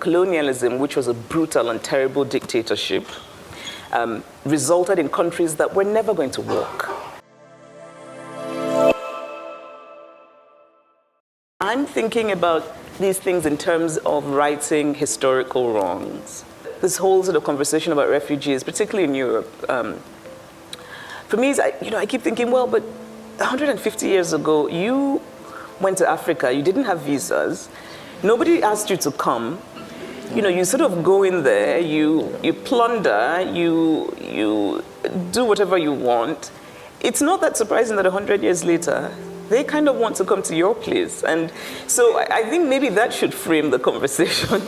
Colonialism, which was a brutal and terrible dictatorship, resulted in countries that were never going to work. I'm thinking about these things in terms of righting historical wrongs. This whole sort of conversation about refugees, particularly in Europe, for me, I keep thinking, well, but 150 years ago, you went to Africa, you didn't have visas, nobody asked you to come. You sort of go in there, you plunder, you do whatever you want. It's not that surprising that 100 years later, they kind of want to come to your place. And so I think maybe that should frame the conversation,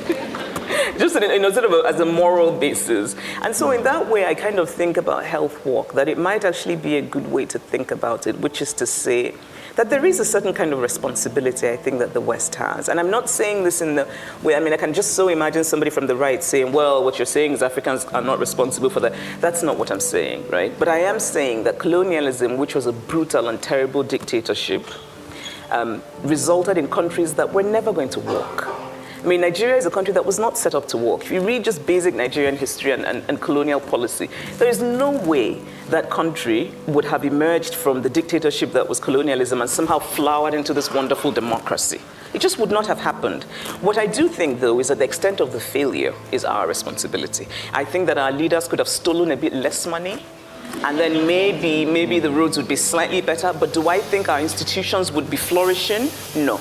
just sort of as a moral basis. And so in that way, I kind of think about health work, that it might actually be a good way to think about it, which is to say that there is a certain kind of responsibility, I think, that the West has. And I'm not saying this in the way, I can just so imagine somebody from the right saying, well, what you're saying is Africans are not responsible for that. That's not what I'm saying, right? But I am saying that colonialism, which was a brutal and terrible dictatorship, resulted in countries that were never going to work. Nigeria is a country that was not set up to work. If you read just basic Nigerian history and colonial policy, there is no way that country would have emerged from the dictatorship that was colonialism and somehow flowered into this wonderful democracy. It just would not have happened. What I do think, though, is that the extent of the failure is our responsibility. I think that our leaders could have stolen a bit less money, and then maybe the roads would be slightly better, but do I think our institutions would be flourishing? No.